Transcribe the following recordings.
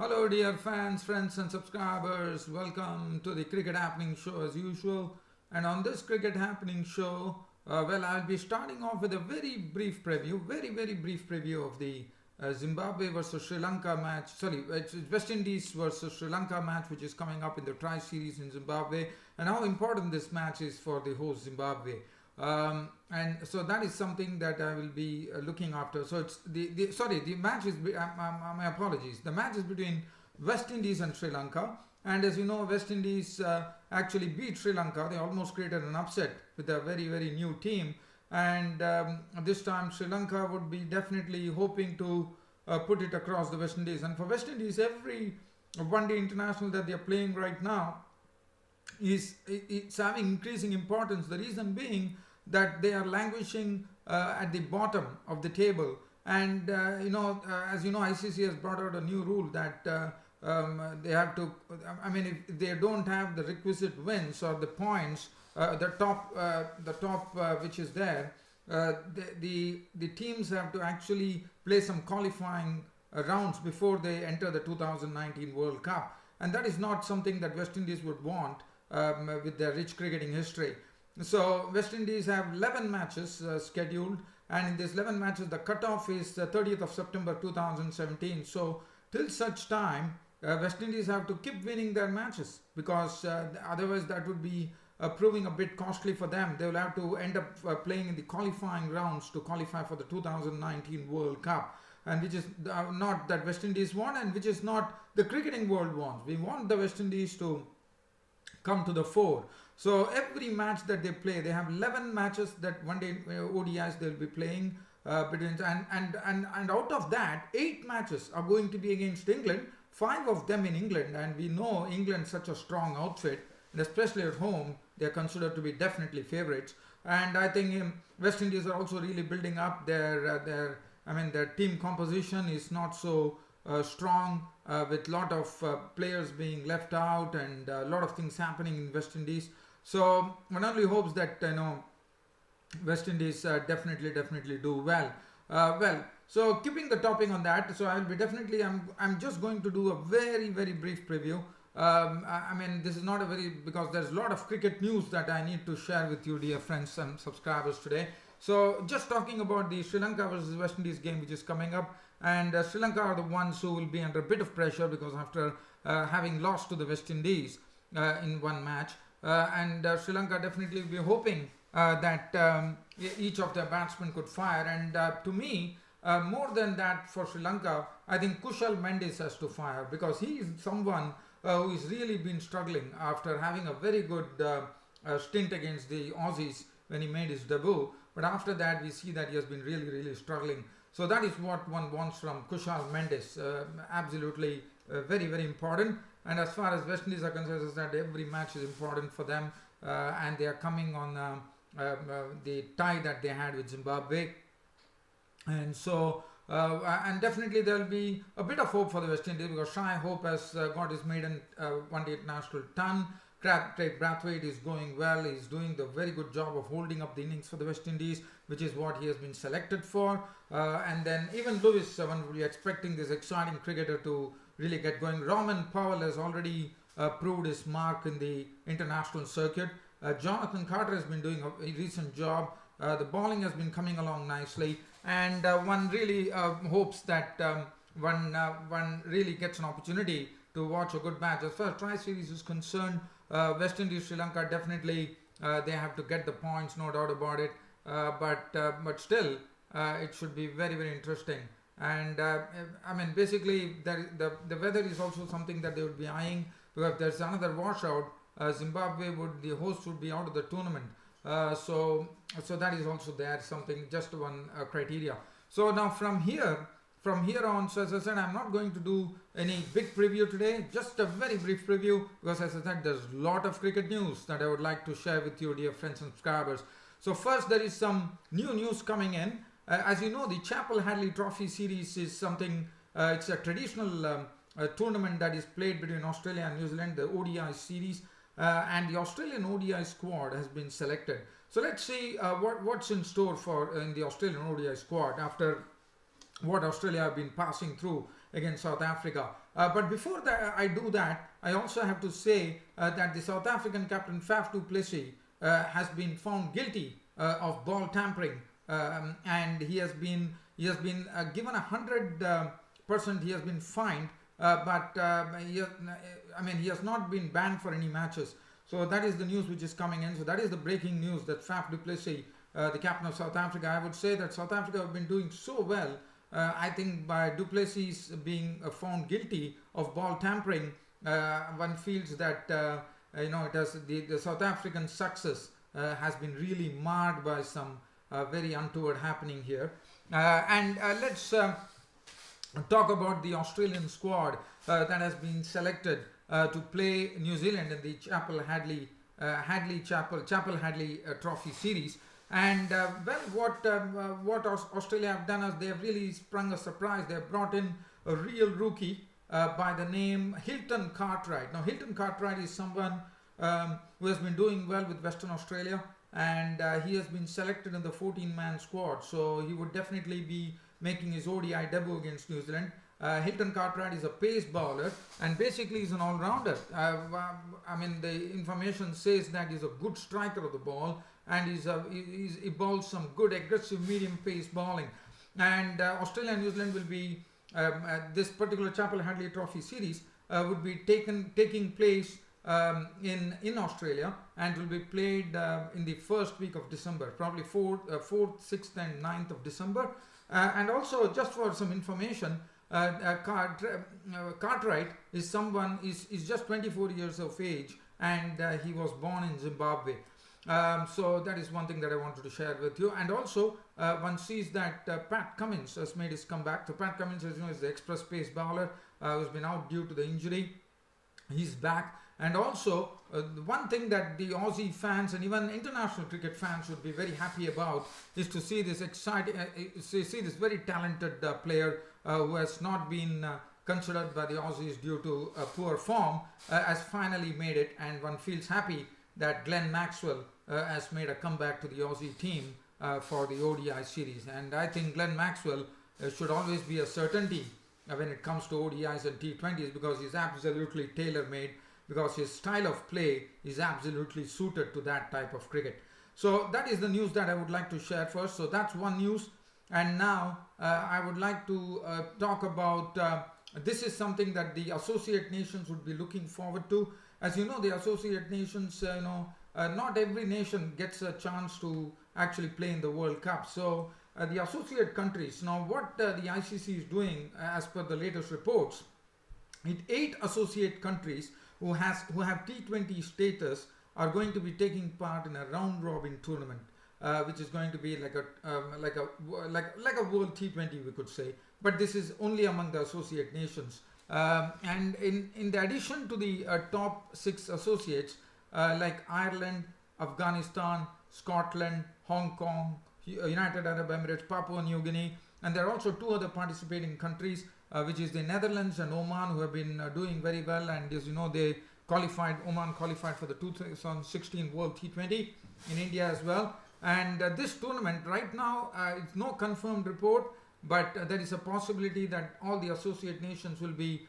Hello, dear fans, friends, and subscribers. Welcome to the Cricket Happening Show as usual. And on this Cricket Happening Show, I'll be starting off with a very brief preview, very brief preview of the Zimbabwe versus Sri Lanka match. Sorry, it's West Indies versus Sri Lanka match, which is coming up in the Tri Series in Zimbabwe, and how important this match is for the host Zimbabwe. And so that is something that I will be looking after. So it's the match is my apologies. The match is between West Indies and Sri Lanka, and as you know, West Indies actually beat Sri Lanka. They almost created an upset with a very new team, and this time Sri Lanka would be definitely hoping to put it across the West Indies. And for West Indies, every one-day international that they are playing right now it's having increasing importance. The reason being that they are languishing at the bottom of the table, and as you know, ICC has brought out a new rule that they have to. I mean, if they don't have the requisite wins or the points, the top which is there, the teams have to actually play some qualifying rounds before they enter the 2019 World Cup, and that is not something that West Indies would want with their rich cricketing history. So West Indies have 11 matches scheduled, and in these 11 matches the cutoff is 30th of September 2017. So till such time West Indies have to keep winning their matches, because otherwise that would be proving a bit costly for them. They will have to end up playing in the qualifying rounds to qualify for the 2019 World Cup, and which is not that West Indies want, and which is not the cricketing world wants. We want the West Indies to come to the fore. So every match that they play, they have 11 matches that one day ODIs they'll be playing between, and out of that 8 matches are going to be against England, 5 of them in England, and we know England such a strong outfit, and especially at home they are considered to be definitely favourites. And I think West Indies are also really building up their team composition is not so strong, with a lot of players being left out and a lot of things happening in West Indies. So one only hopes that West Indies definitely do well. So keeping the topic on that, so I'll be definitely I'm just going to do a very brief preview. This is not a because there's a lot of cricket news that I need to share with you, dear friends and subscribers, today. So just talking about the Sri Lanka versus West Indies game which is coming up, and Sri Lanka are the ones who will be under a bit of pressure, because after having lost to the West Indies in one match, and Sri Lanka definitely will be hoping that each of their batsmen could fire. And to me, more than that, for Sri Lanka, I think Kushal Mendes has to fire, because he is someone who has really been struggling after having a very good stint against the Aussies when he made his debut. But after that, we see that he has been really struggling. So that is what one wants from Kushal Mendes. Absolutely very important. And as far as West Indies are concerned, is that every match is important for them, and they are coming on the tie that they had with Zimbabwe. And so and definitely there will be a bit of hope for the West Indies, because Shai Hope has got his maiden one-day international ton. Craig Brathwaite is going well. He's doing the very good job of holding up the innings for the West Indies, which is what he has been selected for. And then even Lewis, one would be expecting this exciting cricketer to really get going. Roman Powell has already proved his mark in the international circuit. Jonathan Carter has been doing a recent job. The bowling has been coming along nicely, and one really hopes that one really gets an opportunity to watch a good match. As far as Tri Series is concerned, West Indies, Sri Lanka, definitely they have to get the points, no doubt about it. But still, it should be very interesting. And basically, the weather is also something that they would be eyeing, because if there's another washout, the host would be out of the tournament. So that is also there, something, just one criteria. So now from here on, so as I said, I'm not going to do any big preview today, just a very brief preview, because as I said, there's a lot of cricket news that I would like to share with you, dear friends and subscribers. So first, there is some new news coming in. As you know, the Chappell Hadlee Trophy Series is something, it's a traditional tournament that is played between Australia and New Zealand, the ODI series, and the Australian ODI squad has been selected. So let's see what's in store in the Australian ODI squad after what Australia have been passing through against South Africa. But before that, I do that, I also have to say that the South African captain Faf du Plessis has been found guilty of ball tampering, and he has been given 100%. He has been fined, but he has not been banned for any matches. So that is the news which is coming in. So that is the breaking news that Faf du Plessis, the captain of South Africa, I would say that South Africa have been doing so well. I think by du Plessis being found guilty of ball tampering, one feels that it has the South African success has been really marred by some very untoward happening here. And let's talk about the Australian squad that has been selected to play New Zealand in the Chappell Hadlee Trophy Series. And what Australia have done is they have really sprung a surprise. They have brought in a real rookie by the name Hilton Cartwright. Now, Hilton Cartwright is someone who has been doing well with Western Australia, and he has been selected in the 14-man squad. So he would definitely be making his ODI debut against New Zealand. Hilton Cartwright is a pace bowler and basically is an all-rounder. The information says that he's a good striker of the ball, and he bowls some good aggressive medium pace bowling. And Australia and New Zealand will be this particular Chappell Hadlee Trophy Series would be taking place in Australia, and will be played in the first week of December, probably 4th, 6th and 9th of December. And also, just for some information, Cartwright is just 24 years of age, and he was born in Zimbabwe. So that is one thing that I wanted to share with you. And also, one sees that Pat Cummins has made his comeback. So Pat Cummins, as you know, is the express pace bowler who's been out due to the injury. He's back. And also, one thing that the Aussie fans and even international cricket fans would be very happy about is to see this this very talented player who has not been considered by the Aussies due to poor form, has finally made it, and one feels happy that Glenn Maxwell has made a comeback to the Aussie team for the ODI series. And I think Glenn Maxwell should always be a certainty when it comes to ODIs and T20s, because he's absolutely tailor-made, because his style of play is absolutely suited to that type of cricket. So that is the news that I would like to share first. So that's one news. And now I would like to talk about, this is something that the Associate Nations would be looking forward to. As you know, the Associate Nations, not every nation gets a chance to actually play in the World Cup. So the associate countries, now what the ICC is doing as per the latest reports, 8 associate countries who have T20 status are going to be taking part in a round robin tournament, which is going to be like a world T20, we could say, but this is only among the associate nations. And in the addition to the top 6 associates like Ireland, Afghanistan, Scotland, Hong Kong, United Arab Emirates, Papua New Guinea, and there are also 2 other participating countries, which is the Netherlands and Oman, who have been doing very well. And as you know, Oman qualified for the 2016 World T20 in India as well. And this tournament right now, it's no confirmed report, but there is a possibility that all the associate nations will be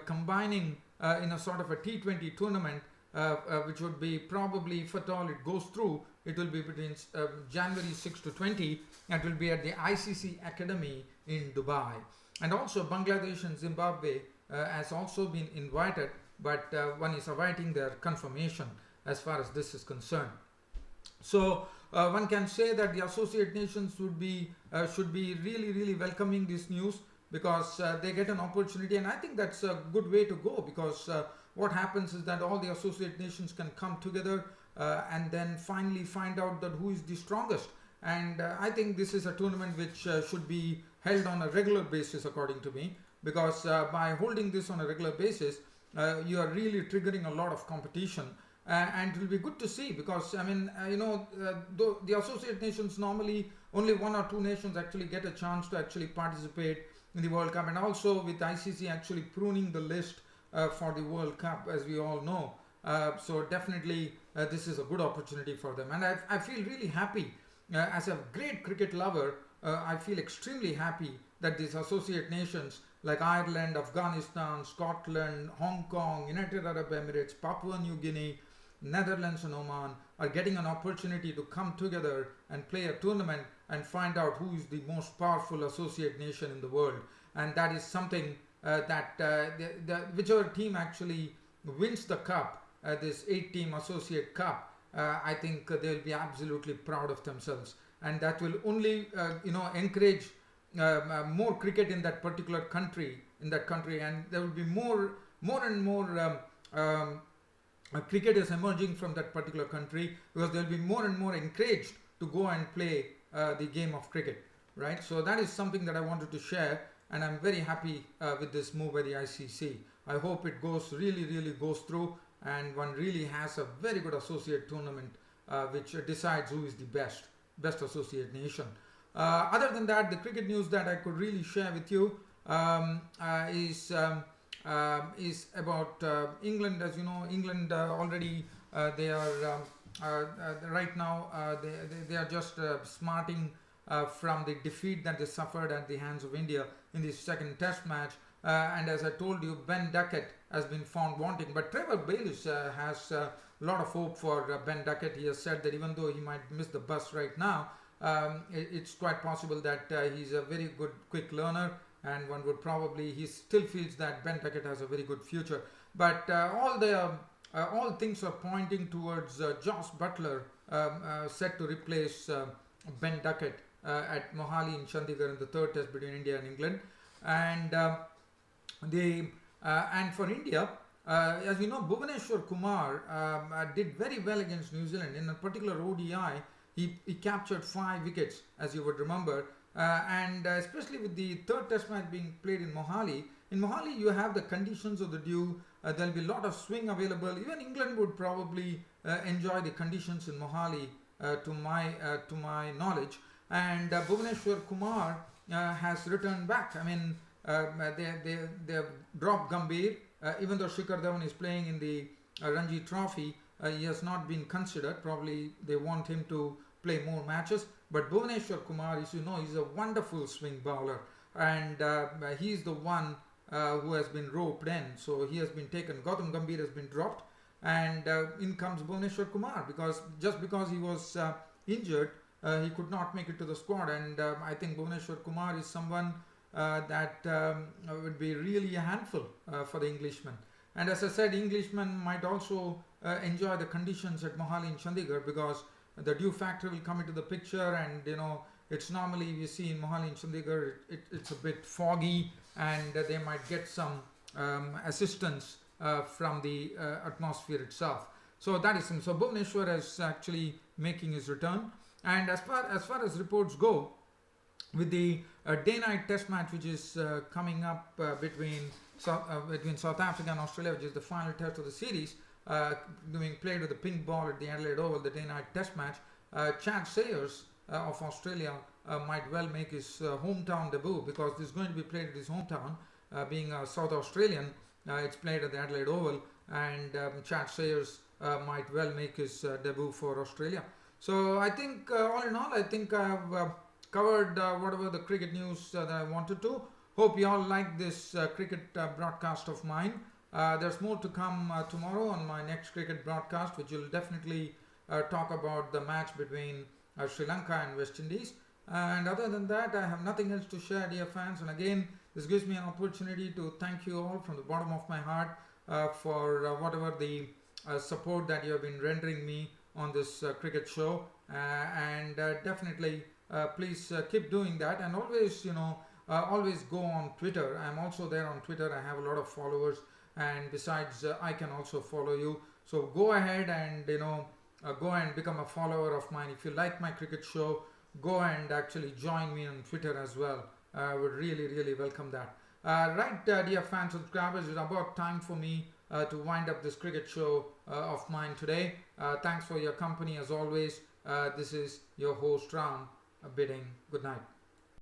combining in a sort of a T20 tournament, which would be probably, if at all it goes through, it will be between January 6 to 20, and it will be at the ICC Academy in Dubai. And also Bangladesh and Zimbabwe has also been invited, but one is awaiting their confirmation as far as this is concerned. So one can say that the associate nations should be really welcoming this news, because they get an opportunity, and I think that's a good way to go, because what happens is that all the associate nations can come together and then finally find out that who is the strongest. And I think this is a tournament which should be held on a regular basis, according to me, because by holding this on a regular basis, you are really triggering a lot of competition. And it will be good to see, because the associate nations, normally only 1 or 2 nations actually get a chance to actually participate in the World Cup, and also with ICC actually pruning the list for the World Cup, as we all know. So definitely this is a good opportunity for them, and I feel really happy. As a great cricket lover, I feel extremely happy that these associate nations like Ireland, Afghanistan, Scotland, Hong Kong, United Arab Emirates, Papua New Guinea, Netherlands and Oman are getting an opportunity to come together and play a tournament and find out who is the most powerful associate nation in the world. And that is something that whichever team actually wins the cup, this 8-team associate cup, I think they'll be absolutely proud of themselves, and that will only encourage more cricket in that particular country, and there will be more and more cricketers emerging from that particular country, because they'll be more and more encouraged to go and play the game of cricket, right? So that is something that I wanted to share, and I'm very happy with this move by the ICC. I hope it really goes through, and one really has a very good associate tournament which decides who is the best associate nation. Other than that, the cricket news that I could really share with you is about England. As you know, England already they are right now they are just smarting from the defeat that they suffered at the hands of India in the second test match. And as I told you, Ben Duckett has been found wanting, but Trevor Bayliss has a lot of hope for Ben Duckett. He has said that even though he might miss the bus right now, it's quite possible that he's a very good quick learner, and one would probably, he still feels that Ben Duckett has a very good future. But all things are pointing towards Joss Butler set to replace Ben Duckett at Mohali in Chandigarh in the third test between India and England. And and for India, as you know, Bhuvaneshwar Kumar did very well against New Zealand. In a particular ODI, he captured 5 wickets, as you would remember. And especially with the third test match being played in Mohali. In Mohali, you have the conditions of the dew. There'll be a lot of swing available. Even England would probably enjoy the conditions in Mohali, to my knowledge. And Bhuvaneshwar Kumar has returned back. I mean, they have dropped Gambhir, even though Shikhar Dhawan is playing in the Ranji Trophy. He has not been considered. Probably they want him to play more matches. But Bhuvaneshwar Kumar, as you know, he's a wonderful swing bowler, and he's the one who has been roped in. So he has been taken. Gautam Gambhir has been dropped, and in comes Bhuvaneshwar Kumar, because he was injured, he could not make it to the squad. And I think Bhuvaneshwar Kumar is someone that would be really a handful for the Englishman. And as I said, Englishmen might also enjoy the conditions at Mohali in Chandigarh, because the dew factor will come into the picture, and you know, it's normally you see in Mohali in Chandigarh it's a bit foggy, and they might get some assistance from the atmosphere itself. So that is him. So Bhuvaneshwar is actually making his return. And as far as reports go, with the day-night test match which is coming up between South Africa and Australia, which is the final test of the series, being played with the pink ball at the Adelaide Oval, the day-night test match, Chad Sayers of Australia might well make his hometown debut, because this is going to be played at his hometown. Being a South Australian, it's played at the Adelaide Oval, and Chad Sayers might well make his debut for Australia. So I think all in all, I think I have covered whatever the cricket news that I wanted to. Hope you all like this cricket broadcast of mine. There's more to come tomorrow on my next cricket broadcast, which will definitely talk about the match between Sri Lanka and West Indies. And other than that, I have nothing else to share, dear fans. And again, this gives me an opportunity to thank you all from the bottom of my heart for whatever the support that you have been rendering me on this cricket show. And definitely, please keep doing that. And always, always go on Twitter. I'm also there on Twitter. I have a lot of followers. And besides, I can also follow you. So go ahead and, go and become a follower of mine. If you like my cricket show, go and actually join me on Twitter as well. I would really welcome that. Right, dear fans, subscribers, it's about time for me to wind up this cricket show of mine today. Thanks for your company as always. This is your host Ram bidding good night.